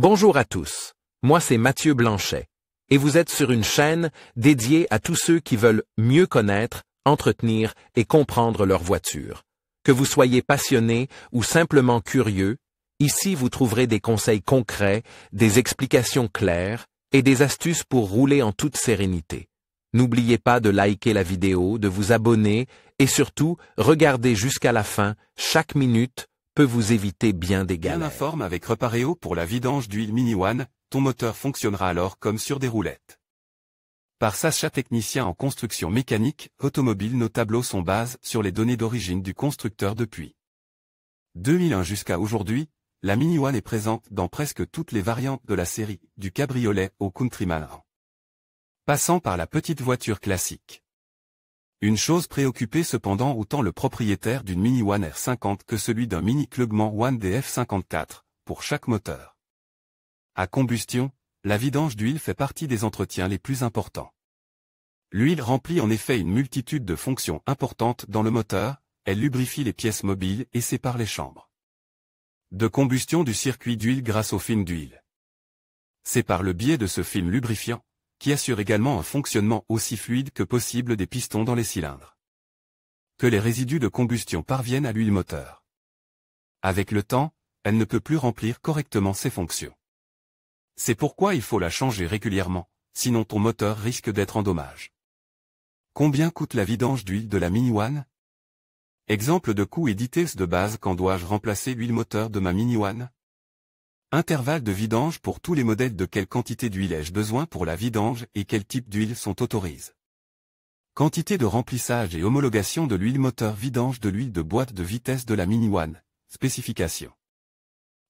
Bonjour à tous, moi c'est Mathieu Blanchet, et vous êtes sur une chaîne dédiée à tous ceux qui veulent mieux connaître, entretenir et comprendre leur voiture. Que vous soyez passionné ou simplement curieux, ici vous trouverez des conseils concrets, des explications claires et des astuces pour rouler en toute sérénité. N'oubliez pas de liker la vidéo, de vous abonner et surtout, regardez jusqu'à la fin, chaque minute peut vous éviter bien des galères. Bien informe avec Repareo pour la vidange d'huile Mini One, ton moteur fonctionnera alors comme sur des roulettes. Par Sacha technicien en construction mécanique, automobile, nos tableaux sont basés sur les données d'origine du constructeur depuis 2001 jusqu'à aujourd'hui. La Mini One est présente dans presque toutes les variantes de la série, du cabriolet au countryman, passant par la petite voiture classique. Une chose préoccupait cependant autant le propriétaire d'une Mini One R50 que celui d'un Mini Klugman One DF54, pour chaque moteur. À combustion, la vidange d'huile fait partie des entretiens les plus importants. L'huile remplit en effet une multitude de fonctions importantes dans le moteur, elle lubrifie les pièces mobiles et sépare les chambres de combustion du circuit d'huile grâce au film d'huile. C'est par le biais de ce film lubrifiant, qui assure également un fonctionnement aussi fluide que possible des pistons dans les cylindres, que les résidus de combustion parviennent à l'huile moteur. Avec le temps, elle ne peut plus remplir correctement ses fonctions. C'est pourquoi il faut la changer régulièrement, sinon ton moteur risque d'être endommagé. Combien coûte la vidange d'huile de la Mini One? Exemple de coût et details de base. Quand dois-je remplacer l'huile moteur de ma Mini One? Intervalle de vidange pour tous les modèles. De quelle quantité d'huile ai-je besoin pour la vidange et quel type d'huile sont autorisés? Quantité de remplissage et homologation de l'huile moteur. Vidange de l'huile de boîte de vitesse de la Mini One. Spécification.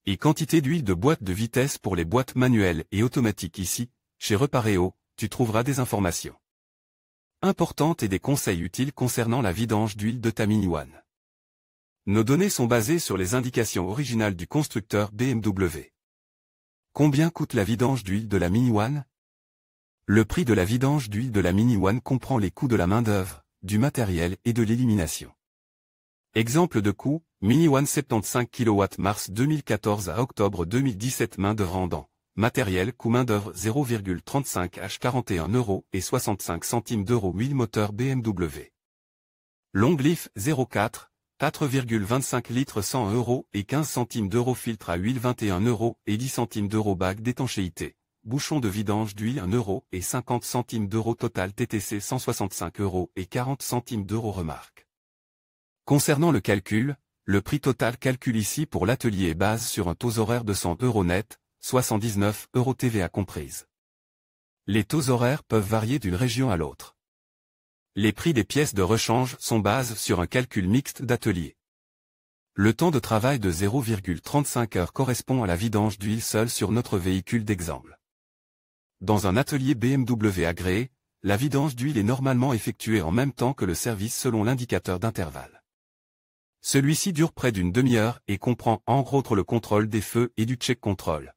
Et quantité d'huile de boîte de vitesse pour les boîtes manuelles et automatiques. Ici, chez Repareo, tu trouveras des informations importantes et des conseils utiles concernant la vidange d'huile de ta Mini One. Nos données sont basées sur les indications originales du constructeur BMW. Combien coûte la vidange d'huile de la Mini One? Le prix de la vidange d'huile de la Mini One comprend les coûts de la main-d'œuvre, du matériel et de l'élimination. Exemple de coût, Mini One 75 kW mars 2014 à octobre 2017. Main-d'œuvre rendant. Matériel coût main-d'œuvre 0,35 H 41 € et 65 centimes d'euros. Huile moteur BMW. Long Leaf 04, 4,25 litres 100 € et 15 centimes d'euros. Filtre à huile 21 € et 10 centimes d'euros. Bague d'étanchéité. Bouchon de vidange d'huile 1 € et 50 centimes d'euros. Total TTC 165 € et 40 centimes d'euros. Remarque. Concernant le calcul, le prix total calculé ici pour l'atelier est base sur un taux horaire de 100 € net, 79 € TVA comprise. Les taux horaires peuvent varier d'une région à l'autre. Les prix des pièces de rechange sont basés sur un calcul mixte d'atelier. Le temps de travail de 0,35 heures correspond à la vidange d'huile seule sur notre véhicule d'exemple. Dans un atelier BMW agréé, la vidange d'huile est normalement effectuée en même temps que le service selon l'indicateur d'intervalle. Celui-ci dure près d'une demi-heure et comprend entre autres le contrôle des feux et du check control.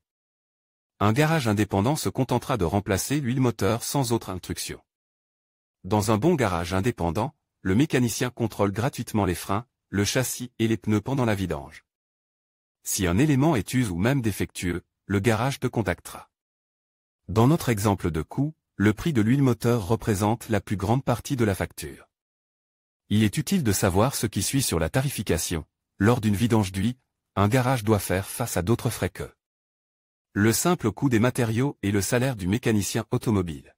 Un garage indépendant se contentera de remplacer l'huile moteur sans autre instruction. Dans un bon garage indépendant, le mécanicien contrôle gratuitement les freins, le châssis et les pneus pendant la vidange. Si un élément est usé ou même défectueux, le garage te contactera. Dans notre exemple de coût, le prix de l'huile moteur représente la plus grande partie de la facture. Il est utile de savoir ce qui suit sur la tarification. Lors d'une vidange d'huile, un garage doit faire face à d'autres frais que le simple coût des matériaux et le salaire du mécanicien automobile.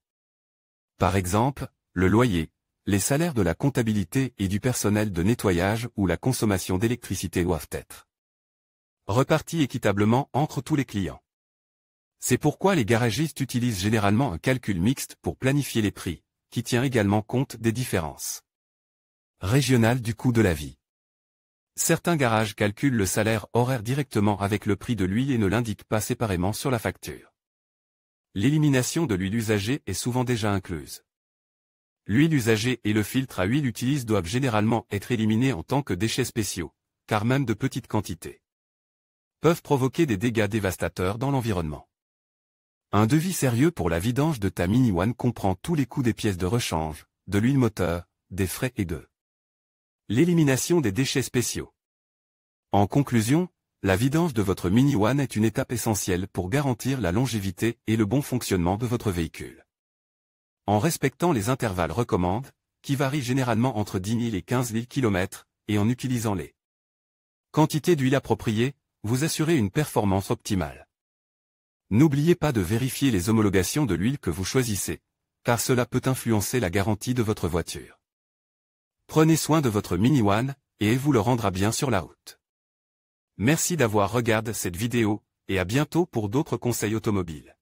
Par exemple, le loyer, les salaires de la comptabilité et du personnel de nettoyage ou la consommation d'électricité doivent être repartis équitablement entre tous les clients. C'est pourquoi les garagistes utilisent généralement un calcul mixte pour planifier les prix, qui tient également compte des différences régionales du coût de la vie. Certains garages calculent le salaire horaire directement avec le prix de l'huile et ne l'indiquent pas séparément sur la facture. L'élimination de l'huile usagée est souvent déjà incluse. L'huile usagée et le filtre à huile utilisé doivent généralement être éliminés en tant que déchets spéciaux, car même de petites quantités peuvent provoquer des dégâts dévastateurs dans l'environnement. Un devis sérieux pour la vidange de ta Mini One comprend tous les coûts des pièces de rechange, de l'huile moteur, des frais et de l'élimination des déchets spéciaux. En conclusion, La vidange de votre Mini One est une étape essentielle pour garantir la longévité et le bon fonctionnement de votre véhicule. En respectant les intervalles recommandés, qui varient généralement entre 10 000 et 15 000 km, et en utilisant les quantités d'huile appropriées, vous assurez une performance optimale. N'oubliez pas de vérifier les homologations de l'huile que vous choisissez, car cela peut influencer la garantie de votre voiture. Prenez soin de votre Mini One, et elle vous le rendra bien sur la route. Merci d'avoir regardé cette vidéo, et à bientôt pour d'autres conseils automobiles.